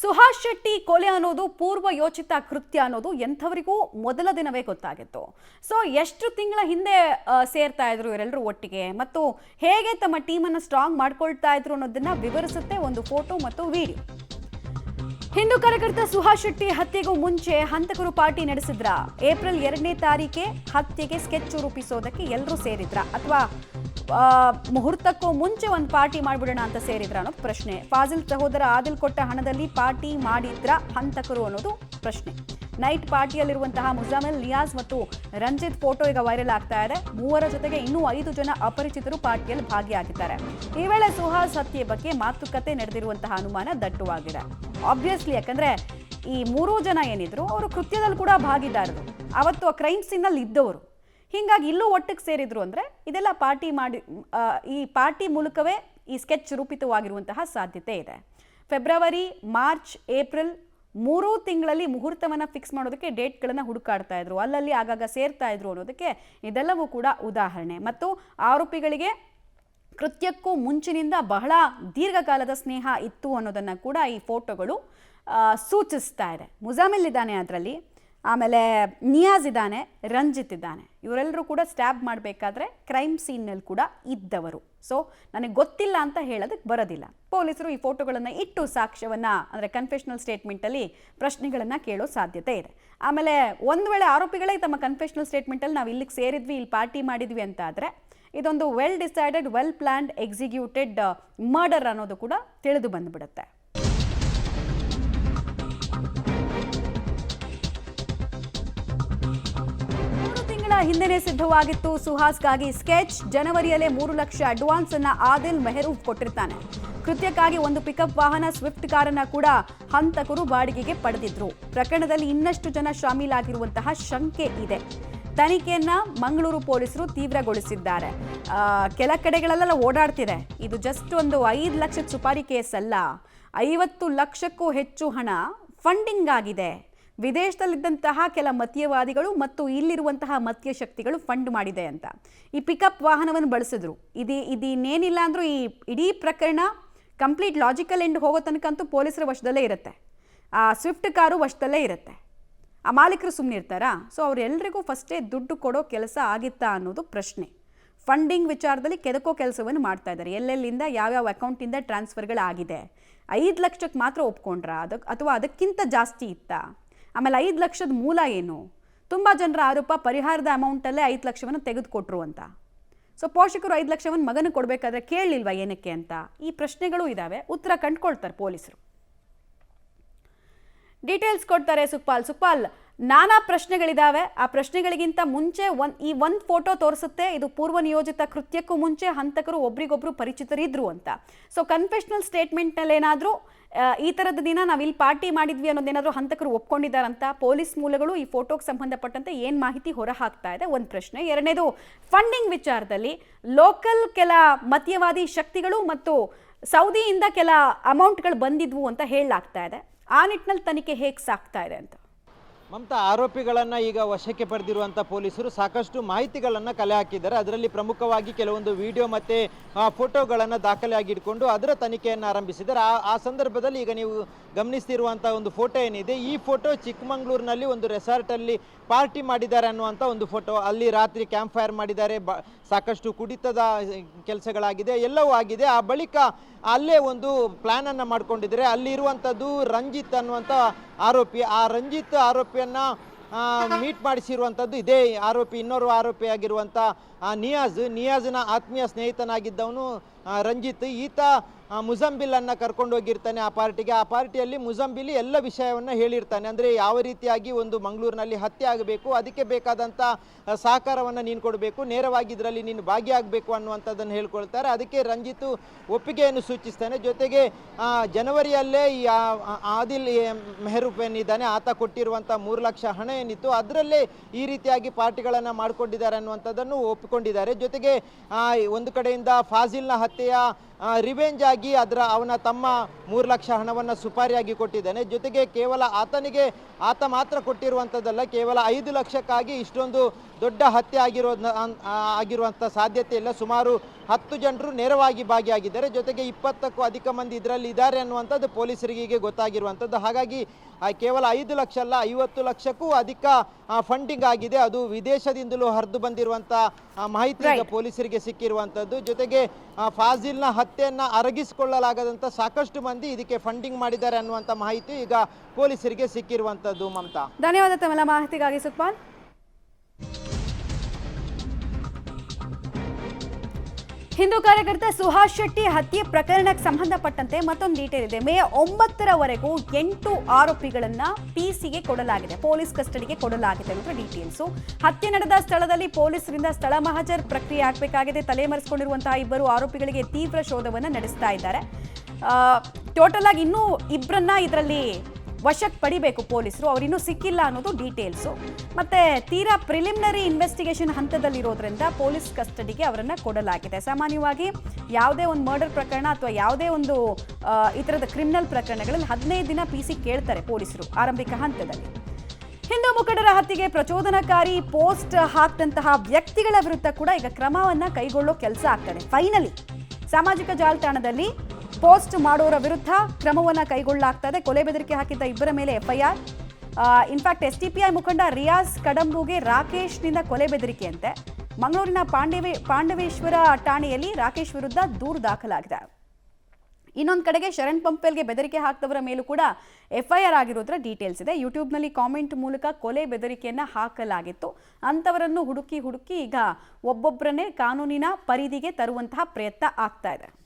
ಸುಹಾಸ್ ಶೆಟ್ಟಿ ಕೊಲೆ ಅನ್ನೋದು ಪೂರ್ವ ಯೋಚಿತ ಕೃತ್ಯ ಅನ್ನೋದು ಎಂಥವರಿಗೂ ಮೊದಲ ದಿನವೇ ಗೊತ್ತಾಗಿತ್ತು. ಸೊ ಎಷ್ಟು ತಿಂಗಳ ಹಿಂದೆ ಸೇರ್ತಾ ಇದ್ರು ಇವರೆಲ್ಲರೂ ಒಟ್ಟಿಗೆ ಮತ್ತು ಹೇಗೆ ತಮ್ಮ ಟೀಮನ್ನು ಸ್ಟ್ರಾಂಗ್ ಮಾಡ್ಕೊಳ್ತಾ ಇದ್ರು ಅನ್ನೋದನ್ನ ವಿವರಿಸುತ್ತೆ ಒಂದು ಫೋಟೋ ಮತ್ತು ವಿಡಿಯೋ. ಹಿಂದೂ ಕಾರ್ಯಕರ್ತ ಸುಹಾಸ್ ಶೆಟ್ಟಿ ಹತ್ಯೆಗೂ ಮುಂಚೆ ಹಂತಕರು ಪಾರ್ಟಿ ನಡೆಸಿದ್ರ? ಏಪ್ರಿಲ್ 2ನೇ ತಾರೀಕೆ ಹತ್ಯೆಗೆ ಸ್ಕೆಚ್ ರೂಪಿಸೋದಕ್ಕೆ ಎಲ್ಲರೂ ಸೇರಿದ್ರ ಅಥವಾ ಮುಹೂರ್ತಕ್ಕೂ ಮುಂಚೆ ಒಂದು ಪಾರ್ಟಿ ಮಾಡ್ಬಿಡೋಣ ಅಂತ ಸೇರಿದ್ರ ಅನ್ನೋದು ಪ್ರಶ್ನೆ. ಫಾಜಿಲ್ ಸಹೋದರ ಆದಿಲ್ ಕೊಟ್ಟ ಹಣದಲ್ಲಿ ಪಾರ್ಟಿ ಮಾಡಿದ್ರ ಹಂತಕರು ಅನ್ನೋದು ಪ್ರಶ್ನೆ. ನೈಟ್ ಪಾರ್ಟಿಯಲ್ಲಿರುವಂತಹ ಮುಜಾಮಿಲ್, ನಿಯಾಜ್ ಮತ್ತು ರಂಜಿತ್ ಫೋಟೋ ಈಗ ವೈರಲ್ ಆಗ್ತಾ ಇದೆ. ಮೂವರ ಜೊತೆಗೆ ಇನ್ನೂ 5 ಜನ ಅಪರಿಚಿತರು ಪಾರ್ಟಿಯಲ್ಲಿ ಭಾಗಿಯಾಗಿದ್ದಾರೆ. ಈ ವೇಳೆ ಸುಹಾಸ್ ಹತ್ಯೆ ಬಗ್ಗೆ ಮಾತುಕತೆ ನಡೆದಿರುವಂತಹ ಅನುಮಾನ ದಟ್ಟವಾಗಿದೆ. ಆಬ್ವಿಯಸ್ಲಿ, ಯಾಕಂದ್ರೆ ಈ 3 ಜನ ಏನಿದ್ರು ಅವರು ಕೃತ್ಯದಲ್ಲಿ ಕೂಡ ಭಾಗಿದಾರರು, ಅವತ್ತು ಆ ಕ್ರೈಮ್ ಸೀನಲ್ಲಿ ಇದ್ದವರು. ಹೀಗಾಗಿ ಇಲ್ಲೂ ಒಟ್ಟಿಗೆ ಸೇರಿದ್ರು ಅಂದರೆ ಇದೆಲ್ಲ ಪಾರ್ಟಿ ಮಾಡಿ ಈ ಪಾರ್ಟಿ ಮೂಲಕವೇ ಈ ಸ್ಕೆಚ್ ರೂಪಿತವಾಗಿರುವಂತಹ ಸಾಧ್ಯತೆ ಇದೆ. ಫೆಬ್ರವರಿ, ಮಾರ್ಚ್, ಏಪ್ರಿಲ್ 3 ತಿಂಗಳಲ್ಲಿ ಮುಹೂರ್ತವನ್ನು ಫಿಕ್ಸ್ ಮಾಡೋದಕ್ಕೆ ಡೇಟ್ಗಳನ್ನು ಹುಡುಕಾಡ್ತಾ ಇದ್ರು, ಅಲ್ಲಲ್ಲಿ ಆಗಾಗ ಸೇರ್ತಾ ಇದ್ರು ಅನ್ನೋದಕ್ಕೆ ಇದೆಲ್ಲವೂ ಕೂಡ ಉದಾಹರಣೆ. ಮತ್ತು ಆರೋಪಿಗಳಿಗೆ ಕೃತ್ಯಕ್ಕೂ ಮುಂಚಿನಿಂದ ಬಹಳ ದೀರ್ಘಕಾಲದ ಸ್ನೇಹ ಇತ್ತು ಅನ್ನೋದನ್ನು ಕೂಡ ಈ ಫೋಟೋಗಳು ಸೂಚಿಸ್ತಾ ಇದೆ. ಮುಜಾಮಿಲ್ ಇದ್ದಾನೆ ಅದರಲ್ಲಿ, ಆಮೇಲೆ ನಿಯಾಜ್ ಇದ್ದಾನೆ, ರಂಜಿತ್ ಇದ್ದಾನೆ. ಇವರೆಲ್ಲರೂ ಕೂಡ ಸ್ಟ್ಯಾಬ್ ಮಾಡಬೇಕಾದ್ರೆ ಕ್ರೈಮ್ ಸೀನ್ನಲ್ಲಿ ಕೂಡ ಇದ್ದವರು. ಸೊ ನನಗೆ ಗೊತ್ತಿಲ್ಲ ಅಂತ ಹೇಳೋದಕ್ಕೆ ಬರೋದಿಲ್ಲ. ಪೊಲೀಸರು ಈ ಫೋಟೋಗಳನ್ನು ಇಟ್ಟು ಸಾಕ್ಷ್ಯವನ್ನು ಅಂದರೆ ಕನ್ಫೆಷನಲ್ ಸ್ಟೇಟ್ಮೆಂಟಲ್ಲಿ ಪ್ರಶ್ನೆಗಳನ್ನು ಕೇಳೋ ಸಾಧ್ಯತೆ ಇದೆ. ಆಮೇಲೆ ಒಂದು ವೇಳೆ ಆರೋಪಿಗಳೇ ತಮ್ಮ ಕನ್ಫೆಷನಲ್ ಸ್ಟೇಟ್ಮೆಂಟಲ್ಲಿ ನಾವು ಇಲ್ಲಿಗೆ ಸೇರಿದ್ವಿ, ಇಲ್ಲಿ ಪಾರ್ಟಿ ಮಾಡಿದ್ವಿ ಅಂತ ಆದರೆ ಇದೊಂದು well decided, well planned, executed murder ಅನ್ನೋದು ಕೂಡ ತಿಳಿದು ಬಂದುಬಿಡುತ್ತೆ. ಹಿಂದೆನೇ ಸಿದ್ಧವಾಗಿತ್ತು ಸುಹಾಸ್ಗಾಗಿ ಸ್ಕೆಚ್. ಜನವರಿಯಲ್ಲೇ 3 ಲಕ್ಷ ಅಡ್ವಾನ್ಸ್ ಅನ್ನ ಆದಿಲ್ ಮೆಹರೂಫ್ ಕೊಟ್ಟಿರ್ತಾನೆ. ಕೃತ್ಯಕ್ಕಾಗಿ ಒಂದು ಪಿಕಪ್ ವಾಹನ, ಸ್ವಿಫ್ಟ್ ಕಾರನ್ನ ಕೂಡ ಹಂತಕರು ಬಾಡಿಗೆಗೆ ಪಡೆದಿದ್ರು. ಪ್ರಕರಣದಲ್ಲಿ ಇನ್ನಷ್ಟು ಜನ ಶಾಮೀಲಾಗಿರುವಂತಹ ಶಂಕೆ ಇದೆ. ತನಿಖೆಯನ್ನ ಮಂಗಳೂರು ಪೊಲೀಸರು ತೀವ್ರಗೊಳಿಸಿದ್ದಾರೆ. ಕೆಲ ಕಡೆಗಳೆಲ್ಲ ಓಡಾಡ್ತಿದೆ. ಇದು ಜಸ್ಟ್ ಒಂದು 5 ಲಕ್ಷದ ಸುಪಾರಿ ಕೇಸ್ ಅಲ್ಲ, 50 ಲಕ್ಷಕ್ಕೂ ಹೆಚ್ಚು ಹಣ ಫಂಡಿಂಗ್ ಆಗಿದೆ. ವಿದೇಶದಲ್ಲಿದ್ದಂತಹ ಕೆಲ ಮತೀಯವಾದಿಗಳು ಮತ್ತು ಇಲ್ಲಿರುವಂತಹ ಮತೀಯ ಶಕ್ತಿಗಳು ಫಂಡ್ ಮಾಡಿದೆ ಅಂತ ಈ ಪಿಕಪ್ ವಾಹನವನ್ನು ಬಳಸಿದ್ರು. ಇನ್ನೇನಿಲ್ಲ ಅಂದ್ರೂ ಈ ಇಡೀ ಪ್ರಕರಣ ಕಂಪ್ಲೀಟ್ ಲಾಜಿಕಲ್ ಎಂಡ್ ಹೋಗೋ ತನಕಂತೂ ಪೊಲೀಸರ ವಶದಲ್ಲೇ ಇರುತ್ತೆ. ಆ ಸ್ವಿಫ್ಟ್ ಕಾರು ವಶದಲ್ಲೇ ಇರುತ್ತೆ. ಆ ಮಾಲೀಕರು ಸುಮ್ಮನೆ ಇರ್ತಾರಾ? ಸೊ ಅವರೆಲ್ಲರಿಗೂ ಫಸ್ಟೇ ದುಡ್ಡು ಕೊಡೋ ಕೆಲಸ ಆಗಿತ್ತಾ ಅನ್ನೋದು ಪ್ರಶ್ನೆ. ಫಂಡಿಂಗ್ ವಿಚಾರದಲ್ಲಿ ಕೆದಕೋ ಕೆಲಸವನ್ನು ಮಾಡ್ತಾ ಇದ್ದಾರೆ. ಎಲ್ಲೆಲ್ಲಿಂದ ಯಾವ್ಯಾವ ಅಕೌಂಟಿಂದ ಟ್ರಾನ್ಸ್ಫರ್ಗಳಾಗಿದೆ, 5 ಲಕ್ಷಕ್ಕೆ ಮಾತ್ರ ಒಪ್ಕೊಂಡ್ರಾ ಅಥವಾ ಅದಕ್ಕಿಂತ ಜಾಸ್ತಿ ಇತ್ತಾ? ಆಮೇಲೆ 5 ಲಕ್ಷದ ಮೂಲ ಏನು? ತುಂಬ ಜನರ ಆರೋಪ ಪರಿಹಾರದ ಅಮೌಂಟಲ್ಲೇ 5 ಲಕ್ಷವನ್ನು ತೆಗೆದುಕೊಟ್ರು ಅಂತ. ಸೊ ಪೋಷಕರು 5 ಲಕ್ಷವನ್ನು ಮಗನಿಗೆ ಕೊಡಬೇಕಾದ್ರೆ ಕೇಳಲಿಲ್ವಾ ಏನಕ್ಕೆ ಅಂತ? ಈ ಪ್ರಶ್ನೆಗಳು ಇದ್ದಾವೆ. ಉತ್ತರ ಕಂಡುಕೊಳ್ತಾರೆ ಪೊಲೀಸರು. ಡೀಟೇಲ್ಸ್ ಕೊಡ್ತಾರೆ ಸುಕ್ಪಾಲ್. ನಾನಾ ಪ್ರಶ್ನೆಗಳಿದ್ದಾವೆ. ಆ ಪ್ರಶ್ನೆಗಳಿಗಿಂತ ಮುಂಚೆ ಒಂದು ಫೋಟೋ ತೋರಿಸುತ್ತೆ ಇದು ಪೂರ್ವ ನಿಯೋಜಿತ ಕೃತ್ಯಕ್ಕೂ ಮುಂಚೆ ಹಂತಕರು ಒಬ್ರಿಗೊಬ್ರು ಪರಿಚಿತರಿದ್ರು ಅಂತ. ಸೊ ಕನ್ಫೆಷನಲ್ ಸ್ಟೇಟ್ಮೆಂಟ್ನಲ್ಲಿ ಏನಾದರೂ ಈ ಥರದ ದಿನ ನಾವು ಇಲ್ಲಿ ಪಾರ್ಟಿ ಮಾಡಿದ್ವಿ ಅನ್ನೋದೇನಾದರೂ ಹಂತಕರು ಒಪ್ಕೊಂಡಿದ್ದಾರಂತ ಪೊಲೀಸ್ ಮೂಲಗಳು ಈ ಫೋಟೋಗೆ ಸಂಬಂಧಪಟ್ಟಂತೆ ಏನು ಮಾಹಿತಿ ಹೊರ ಹಾಕ್ತಾ ಇದೆ ಒಂದು ಪ್ರಶ್ನೆ. ಎರಡನೇದು, ಫಂಡಿಂಗ್ ವಿಚಾರದಲ್ಲಿ ಲೋಕಲ್ ಕೆಲ ಮತೀಯವಾದಿ ಶಕ್ತಿಗಳು ಮತ್ತು ಸೌದಿಯಿಂದ ಕೆಲ ಅಮೌಂಟ್ಗಳು ಬಂದಿದ್ವು ಅಂತ ಹೇಳಲಾಗ್ತಾ ಇದೆ. ಆ ನಿಟ್ಟಿನಲ್ಲಿ ತನಿಖೆ ಹೇಗೆ ಸಾಗ್ತಾ ಇದೆ ಅಂತ? ಮಮತಾ, ಆರೋಪಿಗಳನ್ನು ಈಗ ವಶಕ್ಕೆ ಪಡೆದಿರುವಂಥ ಪೊಲೀಸರು ಸಾಕಷ್ಟು ಮಾಹಿತಿಗಳನ್ನು ಕಲೆ ಹಾಕಿದ್ದಾರೆ. ಅದರಲ್ಲಿ ಪ್ರಮುಖವಾಗಿ ಕೆಲವೊಂದು ವಿಡಿಯೋ ಮತ್ತು ಫೋಟೋಗಳನ್ನು ದಾಖಲೆಯಾಗಿಟ್ಕೊಂಡು ಅದರ ತನಿಖೆಯನ್ನು ಆರಂಭಿಸಿದ್ದಾರೆ. ಆ ಸಂದರ್ಭದಲ್ಲಿ ಈಗ ನೀವು ಗಮನಿಸ್ತಿರುವಂಥ ಒಂದು ಫೋಟೋ ಏನಿದೆ, ಈ ಫೋಟೋ ಚಿಕ್ಕಮಗಳೂರಿನಲ್ಲಿ ಒಂದು ರೆಸಾರ್ಟಲ್ಲಿ ಪಾರ್ಟಿ ಮಾಡಿದ್ದಾರೆ ಅನ್ನುವಂಥ ಒಂದು ಫೋಟೋ. ಅಲ್ಲಿ ರಾತ್ರಿ ಕ್ಯಾಂಪ್ ಫೈರ್ ಮಾಡಿದ್ದಾರೆ, ಸಾಕಷ್ಟು ಕುಡಿತದ ಕೆಲಸಗಳಾಗಿದೆ, ಎಲ್ಲವೂ ಆಗಿದೆ. ಆ ಬಳಿಕ ಅಲ್ಲೇ ಒಂದು ಪ್ಲ್ಯಾನನ್ನು ಮಾಡ್ಕೊಂಡಿದ್ದಾರೆ. ಅಲ್ಲಿರುವಂಥದ್ದು ರಂಜಿತ್ ಅನ್ನುವಂಥ ಆರೋಪಿ. ಆ ರಂಜಿತ್ ಆರೋಪಿಯನ್ನು ಮೀಟ್ ಮಾಡಿಸಿರುವಂಥದ್ದು ಇದೇ ಆರೋಪಿ. ಇನ್ನೋರ್ವ ಆರೋಪಿಯಾಗಿರುವಂಥ ನಿಯಾಜ್ನ ಆತ್ಮೀಯ ಸ್ನೇಹಿತನಾಗಿದ್ದವನು ರಂಜಿತ್. ಈತ ಮುಜಾಮಿಲನ್ನು ಕರ್ಕೊಂಡು ಹೋಗಿರ್ತಾನೆ ಆ ಪಾರ್ಟಿಗೆ. ಆ ಪಾರ್ಟಿಯಲ್ಲಿ ಮುಜಾಮಿಲ್ ಎಲ್ಲ ವಿಷಯವನ್ನು ಹೇಳಿರ್ತಾನೆ. ಅಂದರೆ ಯಾವ ರೀತಿಯಾಗಿ ಒಂದು ಮಂಗಳೂರಿನಲ್ಲಿ ಹತ್ಯೆ ಆಗಬೇಕು, ಅದಕ್ಕೆ ಬೇಕಾದಂಥ ಸಹಕಾರವನ್ನು ನೀನು ಕೊಡಬೇಕು, ನೇರವಾಗಿ ಇದರಲ್ಲಿ ನೀನು ಭಾಗಿಯಾಗಬೇಕು ಅನ್ನುವಂಥದ್ದನ್ನು ಹೇಳ್ಕೊಳ್ತಾರೆ. ಅದಕ್ಕೆ ರಂಜಿತ್ ಒಪ್ಪಿಗೆಯನ್ನು ಸೂಚಿಸ್ತಾನೆ. ಜೊತೆಗೆ ಜನವರಿಯಲ್ಲೇ ಈ ಆದಿಲ್ ಮೆಹರೂಫ್ ಏನಿದ್ದಾನೆ ಆತ ಕೊಟ್ಟಿರುವಂಥ 3 ಲಕ್ಷ ಹಣ ಏನಿತ್ತು ಅದರಲ್ಲೇ ಈ ರೀತಿಯಾಗಿ ಪಾರ್ಟಿಗಳನ್ನು ಮಾಡಿಕೊಂಡಿದ್ದಾರೆ ಅನ್ನುವಂಥದ್ದನ್ನು ಒಪ್ಪಿಕೊಂಡಿದ್ದಾರೆ. ಜೊತೆಗೆ ಒಂದು ಕಡೆಯಿಂದ ಫಾಜಿಲ್ನ ಹತ್ಯೆಯ ರಿವೆಂಜ್ ಆಗಿ ಅವನ ತಮ್ಮ 3 ಲಕ್ಷ ಹಣವನ್ನು ಸುಪಾರಿಯಾಗಿ ಕೊಟ್ಟಿದ್ದಾನೆ. ಜೊತೆಗೆ ಕೇವಲ ಆತ ಮಾತ್ರ ಕೊಟ್ಟಿರುವಂಥದ್ದಲ್ಲ, ಕೇವಲ 5 ಲಕ್ಷಕ್ಕಾಗಿ ಇಷ್ಟೊಂದು ದೊಡ್ಡ ಹತ್ಯೆ ಆಗಿರುವಂಥ ಸಾಧ್ಯತೆ ಇಲ್ಲ. ಸುಮಾರು 10 ಜನರು ನೇರವಾಗಿ ಭಾಗಿಯಾಗಿದ್ದಾರೆ. ಜೊತೆಗೆ 20ಕ್ಕೂ ಅಧಿಕ ಮಂದಿ ಇದರಲ್ಲಿ ಇದ್ದಾರೆ ಅನ್ನುವಂಥದ್ದು ಪೊಲೀಸರಿಗೆ ಗೊತ್ತಾಗಿರುವಂಥದ್ದು. ಹಾಗಾಗಿ ಕೇವಲ 5 ಲಕ್ಷ ಅಲ್ಲ, 50 ಲಕ್ಷಕ್ಕೂ ಅಧಿಕ ಫಂಡಿಂಗ್ ಆಗಿದೆ. ಅದು ವಿದೇಶದಿಂದಲೂ ಹರಿದು ಬಂದಿರುವಂಥ ಮಾಹಿತಿ ಈಗ ಪೊಲೀಸರಿಗೆ ಸಿಕ್ಕಿರುವಂಥದ್ದು. ಜೊತೆಗೆ ಫಾಜಿಲ್ನ ಹತ್ಯೆಯನ್ನು ಅರಗಿಸಿಕೊಳ್ಳಲಾಗದಂಥ ಸಾಕಷ್ಟು ಮಂದಿ ಇದಕ್ಕೆ ಫಂಡಿಂಗ್ ಮಾಡಿದ್ದಾರೆ ಅನ್ನುವಂಥ ಮಾಹಿತಿ ಈಗ ಪೊಲೀಸರಿಗೆ ಸಿಕ್ಕಿರುವಂಥದ್ದು. ಮಮತಾ, ಧನ್ಯವಾದ ತಮ್ಮೆಲ್ಲ ಮಾಹಿತಿಗಾಗಿ ಸುಕ್ಪಾಲ್. ಹಿಂದೂ ಕಾರ್ಯಕರ್ತ ಸುಹಾಸ್ ಶೆಟ್ಟಿ ಹತ್ಯೆ ಪ್ರಕರಣಕ್ಕೆ ಸಂಬಂಧಪಟ್ಟಂತೆ ಮತ್ತೊಂದು ಡೀಟೇಲ್ ಇದೆ. ಮೇ 9ರವರೆಗೂ 8 ಆರೋಪಿಗಳನ್ನ ಪಿಸಿಗೆ ಕೊಡಲಾಗಿದೆ, ಪೊಲೀಸ್ ಕಸ್ಟಡಿಗೆ ಕೊಡಲಾಗಿದೆ ಅನ್ನೋ ಡೀಟೇಲ್ಸು. ಹತ್ಯೆ ನಡೆದ ಸ್ಥಳದಲ್ಲಿ ಪೊಲೀಸರಿಂದ ಸ್ಥಳ ಮಹಜರ್ ಪ್ರಕ್ರಿಯೆ ಆಗಬೇಕಾಗಿದೆ. ತಲೆಮರೆಸಿಕೊಂಡಿರುವಂತಹ 2 ಆರೋಪಿಗಳಿಗೆ ತೀವ್ರ ಶೋಧವನ್ನು ನಡೆಸ್ತಾ ಇದ್ದಾರೆ. ಟೋಟಲ್ ಆಗಿ ಇನ್ನೂ 2ರನ್ನ ಇದರಲ್ಲಿ ವಶಕ್ಕೆ ಪಡಿಬೇಕು ಪೊಲೀಸರು, ಅವರಿನ್ನೂ ಸಿಕ್ಕಿಲ್ಲ ಅನ್ನೋದು ಡೀಟೇಲ್ಸು. ಮತ್ತೆ ತೀರಾ ಪ್ರಿಲಿಮಿನರಿ ಇನ್ವೆಸ್ಟಿಗೇಷನ್ ಹಂತದಲ್ಲಿರೋದ್ರಿಂದ ಪೊಲೀಸ್ ಕಸ್ಟಡಿಗೆ ಅವರನ್ನು ಕೊಡಲಾಗಿದೆ. ಸಾಮಾನ್ಯವಾಗಿ ಯಾವುದೇ ಒಂದು ಮರ್ಡರ್ ಪ್ರಕರಣ ಅಥವಾ ಯಾವುದೇ ಒಂದು ಈ ಥರದ ಕ್ರಿಮಿನಲ್ ಪ್ರಕರಣಗಳಲ್ಲಿ 15 ದಿನ ಪಿಸಿ ಕೇಳ್ತಾರೆ ಪೊಲೀಸರು ಆರಂಭಿಕ ಹಂತದಲ್ಲಿ. ಹಿಂದೂ ಮುಖಂಡರ ಹತ್ಯೆಗೆ ಪ್ರಚೋದನಕಾರಿ ಪೋಸ್ಟ್ ಹಾಕಿದಂತಹ ವ್ಯಕ್ತಿಗಳ ವಿರುದ್ಧ ಕೂಡ ಈಗ ಕ್ರಮವನ್ನು ಕೈಗೊಳ್ಳೋ ಕೆಲಸ ಆಗ್ತದೆ. ಫೈನಲಿ ಸಾಮಾಜಿಕ ಜಾಲತಾಣದಲ್ಲಿ ಪೋಸ್ಟ್ ಮಾಡೋರ ವಿರುದ್ಧ ಕ್ರಮವನ್ನು ಕೈಗೊಳ್ಳಲಾಗ್ತದೆ. ಕೊಲೆ ಬೆದರಿಕೆ ಹಾಕಿದ್ದ 2 ಮೇಲೆ ಎಫ್ಐಆರ್. ಇನ್ಫ್ಯಾಕ್ಟ್ SDPI ಮುಖಂಡ ರಿಯಾಜ್ ಕಡಂಬುಗೆ ರಾಕೇಶ್ನಿಂದ ಕೊಲೆ ಬೆದರಿಕೆಯಂತೆ ಮಂಗಳೂರಿನ ಪಾಂಡವೇಶ್ವರ ಠಾಣೆಯಲ್ಲಿ ರಾಕೇಶ್ ವಿರುದ್ಧ ದೂರು ದಾಖಲಾಗಿದೆ. ಇನ್ನೊಂದು ಕಡೆಗೆ ಶರಣ್ ಪಂಪೆಲ್ಗೆ ಬೆದರಿಕೆ ಹಾಕಿದವರ ಮೇಲೂ ಕೂಡ ಎಫ್ಐಆರ್ ಆಗಿರೋದ್ರ ಡೀಟೇಲ್ಸ್ ಇದೆ. ಯೂಟ್ಯೂಬ್ನಲ್ಲಿ ಕಾಮೆಂಟ್ ಮೂಲಕ ಕೊಲೆ ಬೆದರಿಕೆಯನ್ನು ಹಾಕಲಾಗಿತ್ತು. ಅಂಥವರನ್ನು ಹುಡುಕಿ ಈಗ ಒಬ್ಬೊಬ್ಬರನ್ನೇ ಕಾನೂನಿನ ಪರಿಧಿಗೆ ತರುವಂತಹ ಪ್ರಯತ್ನ ಆಗ್ತಾ ಇದೆ.